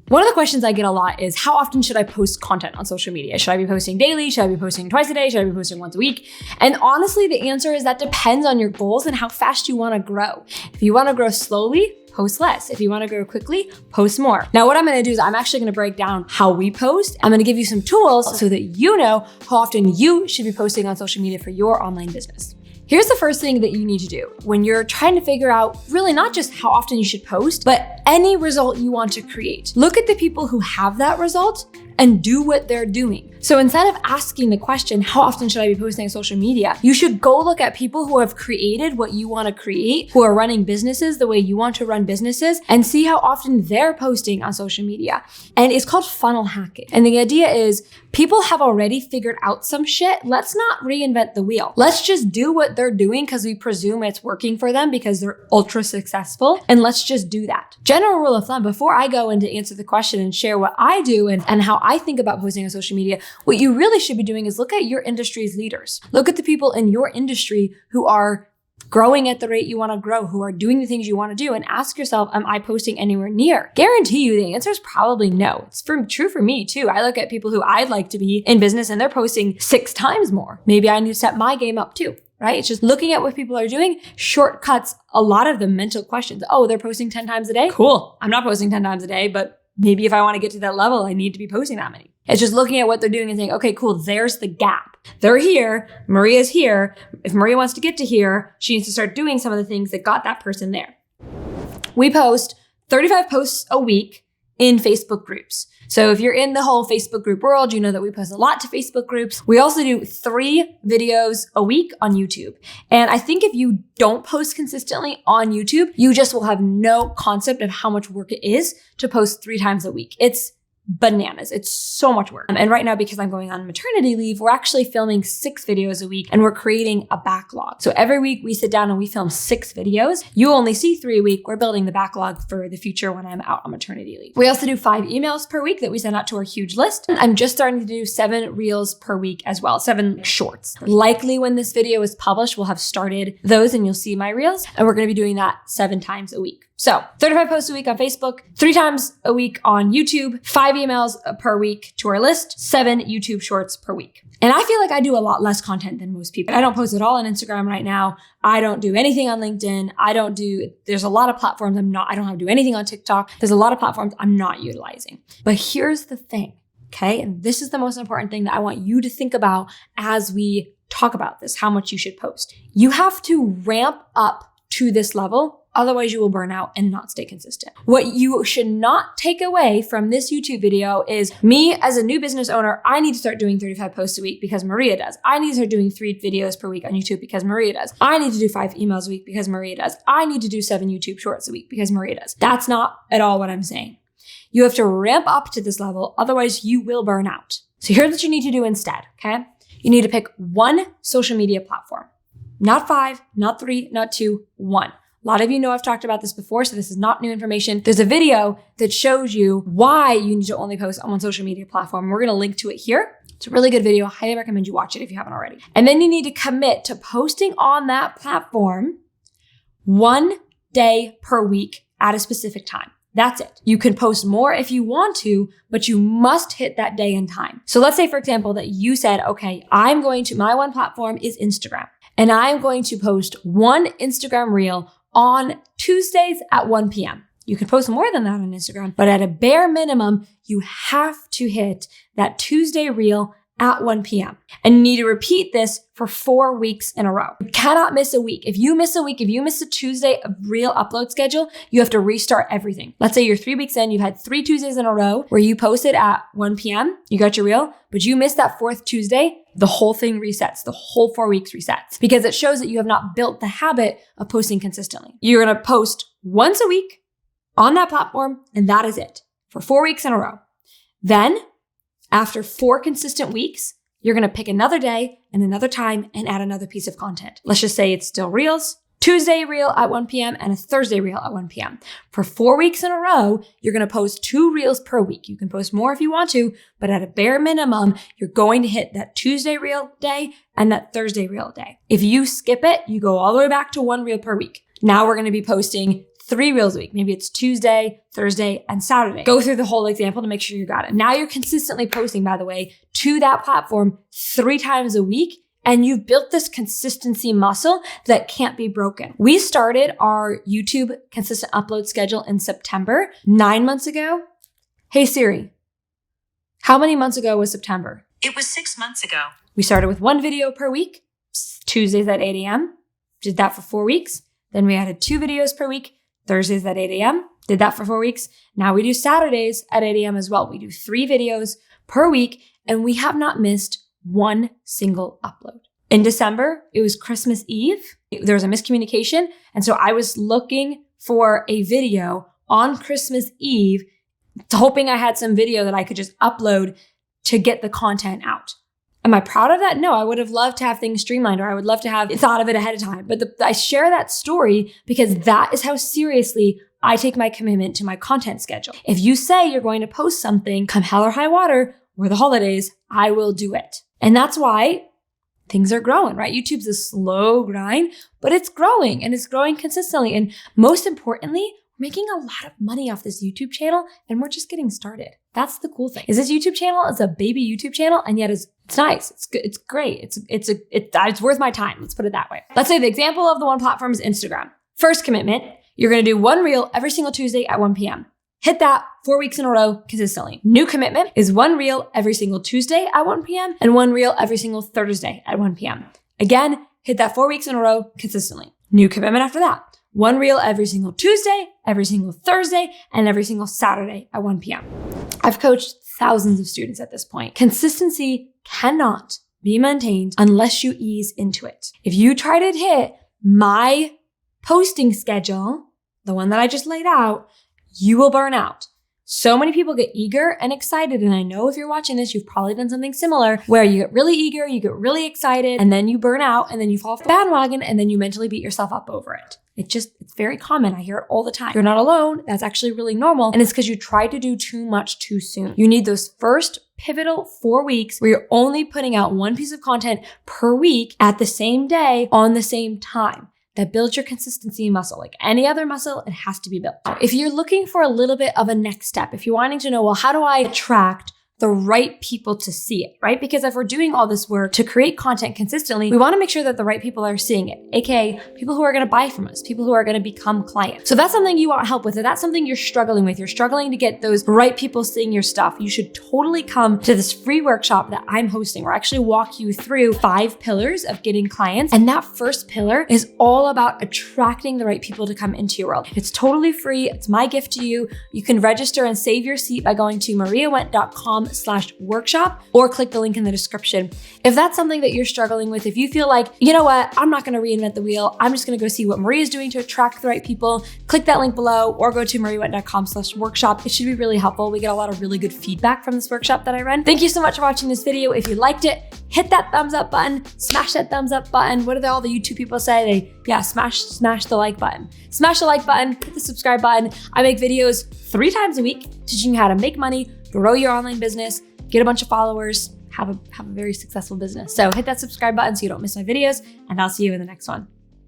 One of the questions I get a lot is, how often should I post content on social media? Should I be posting daily? Should I be posting twice a day? Should I be posting once a week? And honestly, the answer is that depends on your goals and how fast you want to grow. If you want to grow slowly, post less. If you want to grow quickly, post more. Now, what I'm going to do is I'm actually going to break down how we post. I'm going to give you some tools so that you know how often you should be posting on social media for your online business. Here's the first thing that you need to do when you're trying to figure out really not just how often you should post, but any result you want to create. Look at the people who have that result and do what they're doing. So instead of asking the question, how often should I be posting on social media? You should go look at people who have created what you want to create, who are running businesses the way you want to run businesses, and see how often they're posting on social media. And it's called funnel hacking. And the idea is people have already figured out some shit. Let's not reinvent the wheel. Let's just do what they're doing because we presume it's working for them because they're ultra successful. And let's just do that. General rule of thumb, before I go in to answer the question and share what I do and how I think about posting on social media, what you really should be doing is look at your industry's leaders. Look at the people in your industry who are growing at the rate you want to grow, who are doing the things you want to do, and ask yourself, am I posting anywhere near? Guarantee you the answer is probably no. It's true for me too. I look at people who I'd like to be in business and they're posting 6 times more. Maybe I need to set my game up too. Right? It's just looking at what people are doing shortcuts a lot of the mental questions. Oh, they're posting 10 times a day? Cool. I'm not posting 10 times a day, but maybe if I want to get to that level, I need to be posting that many. It's just looking at what they're doing and saying, okay, cool, there's the gap. They're here, Maria's here. If Maria wants to get to here, she needs to start doing some of the things that got that person there. We post 35 posts a week in Facebook groups. So if you're in the whole Facebook group world, you know that we post a lot to Facebook groups. We also do 3 videos a week on YouTube. And I think if you don't post consistently on YouTube, you just will have no concept of how much work it is to post 3 times a week. It's bananas. It's so much work. And right now, because I'm going on maternity leave, we're actually filming 6 videos a week and we're creating a backlog. So every week we sit down and we film 6 videos. You only see 3 a week. We're building the backlog for the future when I'm out on maternity leave. We also do 5 emails per week that we send out to our huge list. I'm just starting to do 7 reels per week as well, 7 shorts. Likely when this video is published, we'll have started those and you'll see my reels. And we're going to be doing that 7 times a week. So 35 posts a week on Facebook, 3 times a week on YouTube, 5 emails per week to our list, 7 YouTube shorts per week. And I feel like I do a lot less content than most people. I don't post at all on Instagram right now. I don't do anything on LinkedIn. There's a lot of platforms I don't have to do anything on TikTok. There's a lot of platforms I'm not utilizing. But here's the thing, okay? And this is the most important thing that I want you to think about as we talk about this, how much you should post. You have to ramp up to this level. Otherwise, you will burn out and not stay consistent. What you should not take away from this YouTube video is me as a new business owner, I need to start doing 35 posts a week because Maria does. I need to start doing 3 videos per week on YouTube because Maria does. I need to do 5 emails a week because Maria does. I need to do 7 YouTube shorts a week because Maria does. That's not at all what I'm saying. You have to ramp up to this level. Otherwise, you will burn out. So here's what you need to do instead, okay? You need to pick 1 social media platform. Not 5, not 3, not 2, 1. A lot of you know I've talked about this before, so this is not new information. There's a video that shows you why you need to only post on one social media platform. We're going to link to it here. It's a really good video. I highly recommend you watch it if you haven't already. And then you need to commit to posting on that platform 1 day per week at a specific time. That's it. You can post more if you want to, but you must hit that day and time. So let's say, for example, that you said, okay, my one platform is Instagram, and I'm going to post 1 Instagram reel on Tuesdays at 1 p.m. You can post more than that on Instagram, but at a bare minimum, you have to hit that Tuesday reel at 1 p.m. And you need to repeat this for 4 weeks in a row. You cannot miss a week. If you miss a Tuesday reel upload schedule, you have to restart everything. Let's say you're 3 weeks in, you've had 3 Tuesdays in a row where you posted at 1 p.m., you got your reel, but you missed that 4th Tuesday, the whole thing resets. The whole 4 weeks resets because it shows that you have not built the habit of posting consistently. You're going to post once a week on that platform, and that is it for 4 weeks in a row. Then after 4 consistent weeks, you're going to pick another day and another time and add another piece of content. Let's just say it's still reels, Tuesday reel at 1 p.m. and a Thursday reel at 1 p.m. For 4 weeks in a row, you're going to post 2 reels per week. You can post more if you want to, but at a bare minimum, you're going to hit that Tuesday reel day and that Thursday reel day. If you skip it, you go all the way back to 1 reel per week. Now we're going to be posting 3 reels a week. Maybe it's Tuesday, Thursday, and Saturday. Go through the whole example to make sure you got it. Now you're consistently posting, by the way, to that platform 3 times a week, and you've built this consistency muscle that can't be broken. We started our YouTube consistent upload schedule in September, 9 months ago. Hey Siri, how many months ago was September? It was 6 months ago. We started with 1 video per week, Tuesdays at 8 a.m. Did that for 4 weeks. Then we added 2 videos per week, Thursdays at 8 a.m. Did that for 4 weeks. Now we do Saturdays at 8 a.m. as well. We do 3 videos per week, and we have not missed 1 single upload. In December, it was Christmas Eve. There was a miscommunication. And so I was looking for a video on Christmas Eve, hoping I had some video that I could just upload to get the content out. Am I proud of that? No, I would have loved to have things streamlined, or I would love to have thought of it ahead of time. But I share that story because that is how seriously I take my commitment to my content schedule. If you say you're going to post something, come hell or high water, or the holidays, I will do it. And that's why things are growing, right? YouTube's a slow grind, but it's growing, and it's growing consistently. And most importantly, we're making a lot of money off this YouTube channel, and we're just getting started. That's the cool thing. Is this YouTube channel is a baby YouTube channel, and yet it's nice. It's good. It's great. It's worth my time. Let's put it that way. Let's say the example of the one platform is Instagram. First commitment, you're going to do 1 reel every single Tuesday at 1 p.m. Hit that 4 weeks in a row consistently. New commitment is 1 reel every single Tuesday at 1 p.m. and 1 reel every single Thursday at 1 p.m. Again, hit that 4 weeks in a row consistently. New commitment after that. 1 reel every single Tuesday, every single Thursday, and every single Saturday at 1 p.m. I've coached thousands of students at this point. Consistency cannot be maintained unless you ease into it. If you try to hit my posting schedule, the one that I just laid out, you will burn out. So many people get eager and excited. And I know if you're watching this, you've probably done something similar where you get really eager, you get really excited, and then you burn out, and then you fall off the bandwagon, and then you mentally beat yourself up over it. It's very common. I hear it all the time. You're not alone. That's actually really normal. And it's because you tried to do too much too soon. You need those first pivotal 4 weeks where you're only putting out 1 piece of content per week at the same day on the same time. That builds your consistency muscle. Like any other muscle, it has to be built. If you're looking for a little bit of a next step, if you're wanting to know, well, how do I attract the right people to see it, right? Because if we're doing all this work to create content consistently, we want to make sure that the right people are seeing it, aka people who are going to buy from us, people who are going to become clients. So if that's something you want help with, if that's something you're struggling with, you're struggling to get those right people seeing your stuff, you should totally come to this free workshop that I'm hosting, where I actually walk you through 5 pillars of getting clients. And that first pillar is all about attracting the right people to come into your world. It's totally free. It's my gift to you. You can register and save your seat by going to mariawendt.com/workshop or click the link in the description. If that's something that you're struggling with, if you feel like, you know what, I'm not going to reinvent the wheel, I'm just going to go see what Maria's doing to attract the right people, click that link below or go to mariawendt.com/workshop. It should be really helpful. We get a lot of really good feedback from this workshop that I run. Thank you so much for watching this video. If you liked it, hit that thumbs up button, smash that thumbs up button. What do all the YouTube people say? Smash the like button. Smash the like button, hit the subscribe button. I make videos 3 times a week teaching you how to make money, grow your online business, get a bunch of followers, have a very successful business. So hit that subscribe button so you don't miss my videos, and I'll see you in the next one.